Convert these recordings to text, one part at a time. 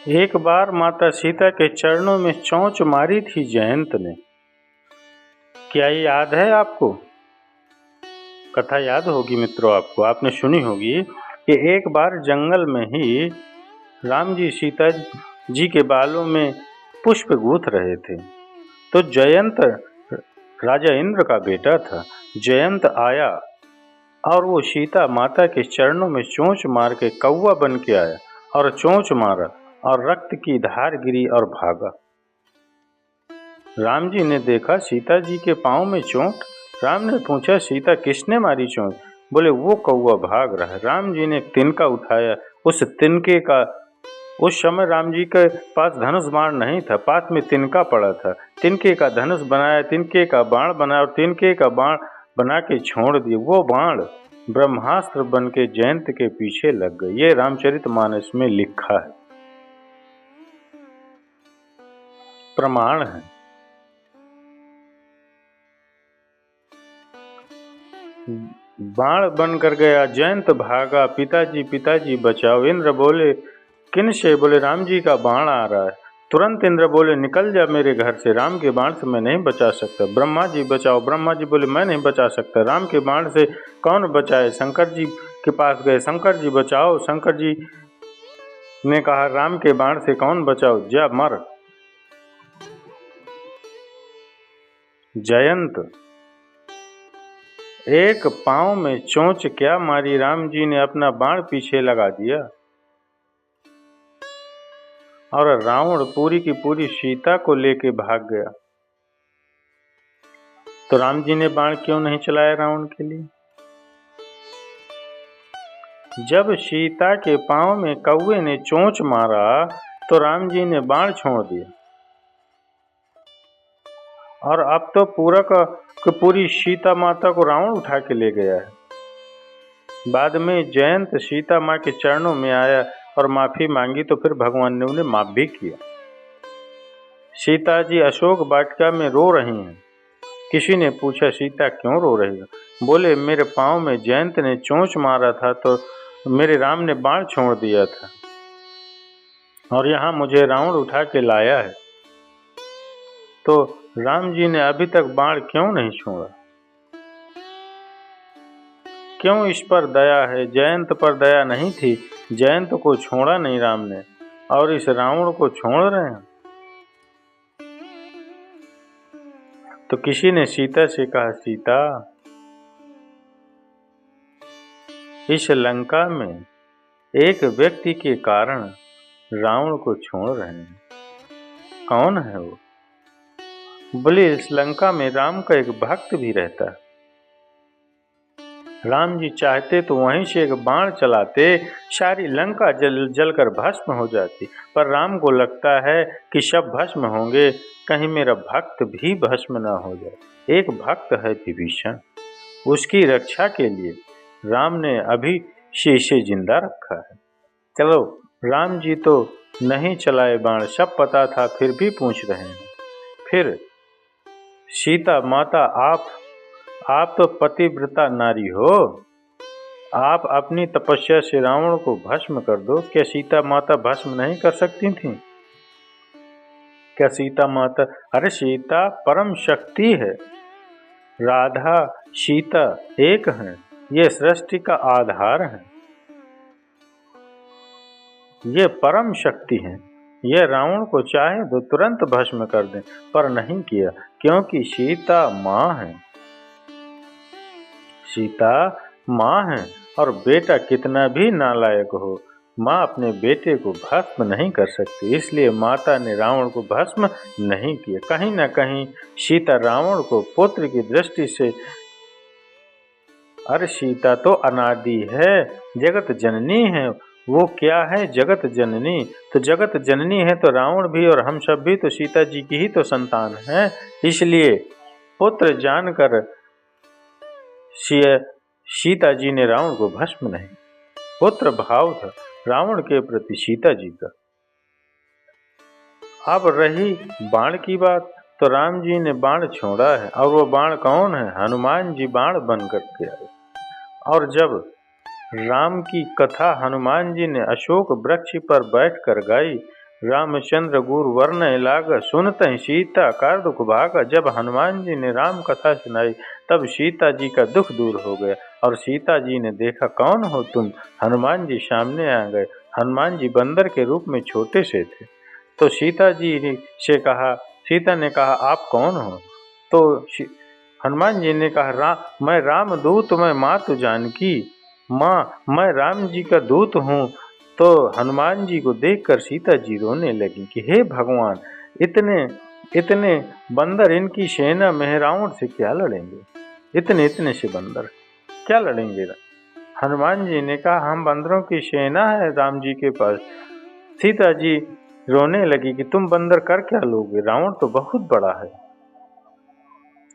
एक बार माता सीता के चरणों में चोंच मारी थी जयंत ने। क्या ये याद है आपको? कथा याद होगी मित्रों आपको, आपने सुनी होगी कि एक बार जंगल में ही राम जी सीता जी के बालों में पुष्प गूंथ रहे थे। तो जयंत राजा इंद्र का बेटा था। जयंत आया और वो सीता माता के चरणों में चोंच मार के कौवा बन के आया और चोंच मारा और रक्त की धार गिरी और भागा। राम जी ने देखा सीता जी के पांव में चोट। राम ने पूछा, सीता किसने मारी चोट? बोले, वो कौवा भाग रहा है। राम जी ने एक तिनका उठाया। उस तिनके का, उस समय राम जी के पास धनुष बाण नहीं था, पास में तिनका पड़ा था। तिनके का धनुष बनाया, तिनके का बाण बनाया और तिनके का बाण बना के छोड़ दिए। वो बाण ब्रह्मास्त्र बन के जयंत के पीछे लग गए। ये रामचरितमानस में लिखा है, प्रमाण है। बाण बनकर गया, जयंत भागा, पिताजी पिताजी बचाओ। इंद्र बोले, किन से? बोले, राम जी का बाण आ रहा है। तुरंत इंद्र बोले, निकल जा मेरे घर से, राम के बाण से मैं नहीं बचा सकता। ब्रह्मा जी बचाओ। ब्रह्मा जी बोले, मैं नहीं बचा सकता, राम के बाण से कौन बचाए? शंकर जी के पास गए, शंकर जी बचाओ। शंकर जी ने कहा, राम के बाण से कौन बचाओ, जा मर। जयंत एक पांव में चोंच क्या मारी, राम जी ने अपना बाण पीछे लगा दिया और रावण पूरी की पूरी सीता को लेके भाग गया। तो राम जी ने बाण क्यों नहीं चलाया रावण के लिए? जब सीता के पांव में कौवे ने चोंच मारा तो राम जी ने बाण छोड़ दिया और अब तो पूरी सीता माता को रावण उठा के ले गया है। बाद में जयंत सीता माँ के चरणों में आया और माफी मांगी तो फिर भगवान ने उन्हें माफ भी किया। सीता जी अशोक वाटिका में रो रही हैं। किसी ने पूछा, सीता क्यों रो रही है? बोले, मेरे पांव में जयंत ने चोंच मारा था तो मेरे राम ने बाण छोड़ दिया था और यहाँ मुझे रावण उठा के लाया है। तो राम जी ने अभी तक बाण क्यों नहीं छोड़ा? क्यों इस पर दया है? जयंत पर दया नहीं थी। जयंत को छोड़ा नहीं राम ने और इस रावण को छोड़ रहे हैं। तो किसी ने सीता से कहा, सीता, इस लंका में एक व्यक्ति के कारण रावण को छोड़ रहे हैं। कौन है वो? बोले, इस लंका में राम का एक भक्त भी रहता है। राम जी चाहते तो वहीं से एक बाण चलाते, सारी लंका जलकर भस्म हो जाती, पर राम को लगता है कि सब भस्म होंगे, कहीं मेरा भक्त भी भस्म न हो जाए। एक भक्त है विभीषण, उसकी रक्षा के लिए राम ने अभी से इसे जिंदा रखा है। चलो, राम जी तो नहीं चलाए बाण, सब पता था, फिर भी पूछ रहे हैं। फिर सीता माता, आप तो पतिव्रता नारी हो, आप अपनी तपस्या से रावण को भस्म कर दो। क्या सीता माता भस्म नहीं कर सकती थी? क्या सीता माता? अरे सीता परम शक्ति है, राधा सीता एक हैं, ये सृष्टि का आधार है, ये परम शक्ति है। ये रावण को चाहे तो तुरंत भस्म कर दें, पर नहीं किया, क्योंकि सीता माँ है। सीता माँ है और बेटा कितना भी नालायक हो, माँ अपने बेटे को भस्म नहीं कर सकती, इसलिए माता ने रावण को भस्म नहीं किया। कहीं न कहीं सीता रावण को पुत्र की दृष्टि से, अरे सीता तो अनादि है, जगत जननी है। वो क्या है? जगत जननी। तो जगत जननी है तो रावण भी और हम सब भी तो सीता जी की ही तो संतान है। इसलिए पुत्र जानकर सीता जी ने रावण को भस्म नहीं, पुत्र भाव था रावण के प्रति सीता जी का। अब रही बाण की बात, तो राम जी ने बाण छोड़ा है और वो बाण कौन है? हनुमान जी बाण बन करके आए। और जब राम की कथा हनुमान जी ने अशोक वृक्ष पर बैठकर गाई, रामचंद्र गुरु वर्ण लाग, सुनत सीता कर दुख भागा। जब हनुमान जी ने राम कथा सुनाई तब सीता जी का दुख दूर हो गया और सीता जी ने देखा, कौन हो तुम? हनुमान जी सामने आ गए। हनुमान जी बंदर के रूप में छोटे से थे। तो सीता ने कहा आप कौन हो? तो हनुमान जी ने कहा मैं रामदूत, मैं मातु जानकी माँ, मैं राम जी का दूत हूँ। तो हनुमान जी को देखकर सीता जी रोने लगी कि हे भगवान, इतने बंदर, इनकी सेना में रावण से क्या लड़ेंगे? इतने से बंदर क्या लड़ेंगे? हनुमान जी ने कहा हम बंदरों की सेना है राम जी के पास। सीता जी रोने लगी कि तुम बंदर कर क्या लोगे? रावण तो बहुत बड़ा है।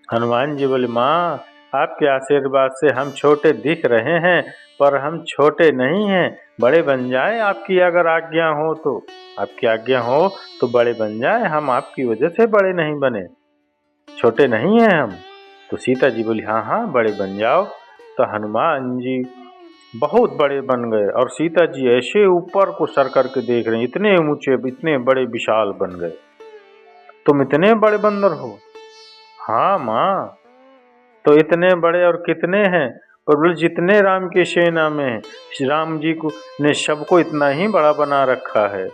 हनुमान जी बोले, माँ आपके आशीर्वाद से हम छोटे दिख रहे हैं पर हम छोटे नहीं हैं, बड़े बन जाए आपकी अगर आज्ञा हो तो। आपकी आज्ञा हो तो बड़े बन जाए, हम आपकी वजह से बड़े नहीं बने, छोटे नहीं हैं हम। तो सीता जी बोली हाँ हाँ बड़े बन जाओ। तो हनुमान जी बहुत बड़े बन गए और सीता जी ऐसे ऊपर को सर करके देख रहे हैं, इतने ऊंचे, इतने बड़े विशाल बन गए। तुम इतने बड़े बंदर हो? हाँ माँ। तो इतने बड़े और कितने हैं? और जितने राम की सेना में है, राम जी को ने सबको इतना ही बड़ा बना रखा है।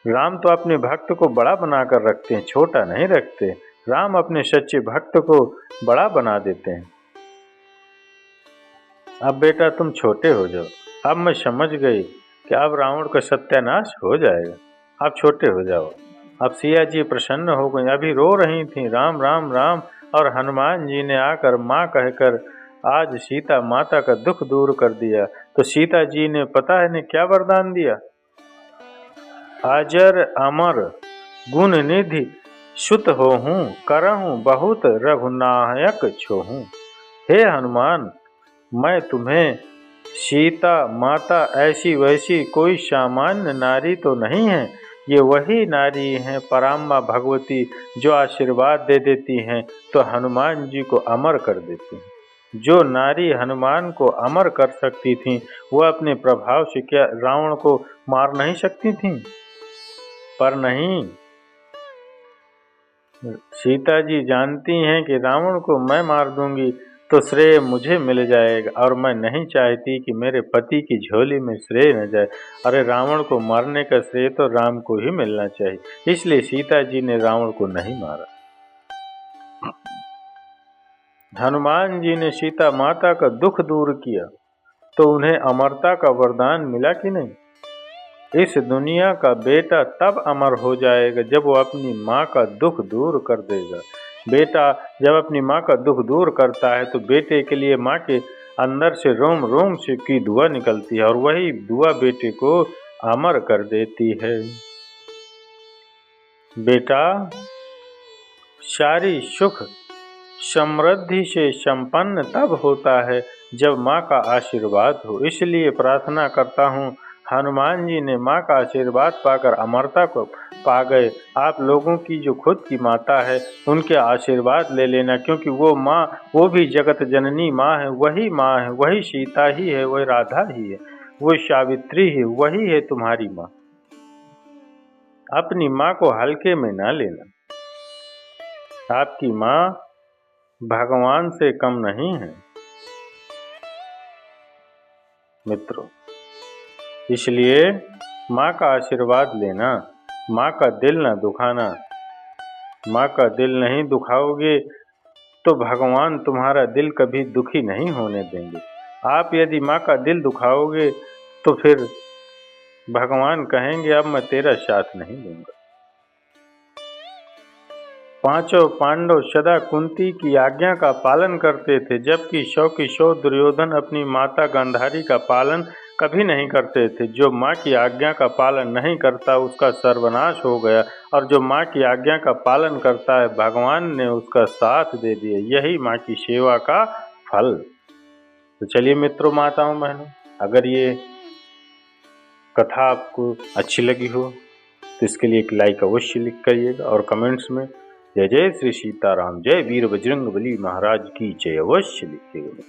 राम तो अपने भक्त को बड़ा बना कर रखते हैं, छोटा नहीं रखते। राम अपने सच्चे भक्त को बड़ा बना देते हैं। अब बेटा तुम छोटे हो जाओ। अब मैं समझ गई कि अब रावण का सत्यानाश हो जाएगा, अब छोटे हो जाओ। अब सिया जी प्रसन्न हो गई, अभी रो रही थी राम राम राम, और हनुमान जी ने आकर माँ कहकर आज सीता माता का दुख दूर कर दिया। तो सीता जी ने पता है ने क्या वरदान दिया? अजर अमर गुण निधि सुत होहूँ, करहूँ बहुत रघुनायक छोहूँ। हे हनुमान, मैं तुम्हें सीता माता ऐसी वैसी कोई सामान्य नारी तो नहीं है, ये वही नारी हैं पराम्मा भगवती जो आशीर्वाद दे देती हैं तो हनुमान जी को अमर कर देती हैं। जो नारी हनुमान को अमर कर सकती थीं वह अपने प्रभाव से क्या रावण को मार नहीं सकती थीं? पर नहीं, सीता जी जानती हैं कि रावण को मैं मार दूंगी तो श्रेय मुझे मिल जाएगा और मैं नहीं चाहती कि मेरे पति की झोली में श्रेय न जाए। अरे रावण को मारने का श्रेय तो राम को ही मिलना चाहिए, इसलिए सीता जी ने रावण को नहीं मारा। हनुमान जी ने सीता माता का दुख दूर किया तो उन्हें अमरता का वरदान मिला कि नहीं? इस दुनिया का बेटा तब अमर हो जाएगा जब वो अपनी माँ का दुख दूर कर देगा। बेटा जब अपनी माँ का दुख दूर करता है तो बेटे के लिए माँ के अंदर से रोम रोम से की दुआ निकलती है और वही दुआ बेटे को अमर कर देती है। बेटा सारी सुख समृद्धि से संपन्न तब होता है जब माँ का आशीर्वाद हो। इसलिए प्रार्थना करता हूँ हनुमान जी ने माँ का आशीर्वाद पाकर अमरता को पा गए। आप लोगों की जो खुद की माता है उनके आशीर्वाद ले लेना, क्योंकि वो माँ, वो भी जगत जननी माँ है, वही माँ है, वही सीता ही है, वही राधा ही है, वो सावित्री है, वही है तुम्हारी माँ। अपनी माँ को हल्के में ना लेना। आपकी माँ भगवान से कम नहीं है मित्रों। इसलिए माँ का आशीर्वाद लेना, माँ का दिल न दुखाना। माँ का दिल नहीं दुखाओगे तो भगवान तुम्हारा दिल कभी दुखी नहीं होने देंगे। आप यदि माँ का दिल दुखाओगे तो फिर भगवान कहेंगे अब मैं तेरा साथ नहीं दूंगा। पांचों पांडव सदा कुंती की आज्ञा का पालन करते थे, जबकि 100 की 100 दुर्योधन अपनी माता गांधारी का पालन कभी नहीं करते थे। जो माँ की आज्ञा का पालन नहीं करता उसका सर्वनाश हो गया, और जो माँ की आज्ञा का पालन करता है भगवान ने उसका साथ दे दिया। यही माँ की सेवा का फल। तो चलिए मित्रों, माताओं बहनों, अगर ये कथा आपको अच्छी लगी हो तो इसके लिए एक लाइक अवश्य लिख करिएगा और कमेंट्स में जय जय श्री सीताराम, जय वीर बजरंग बली महाराज की जय अवश्य लिखिएगा।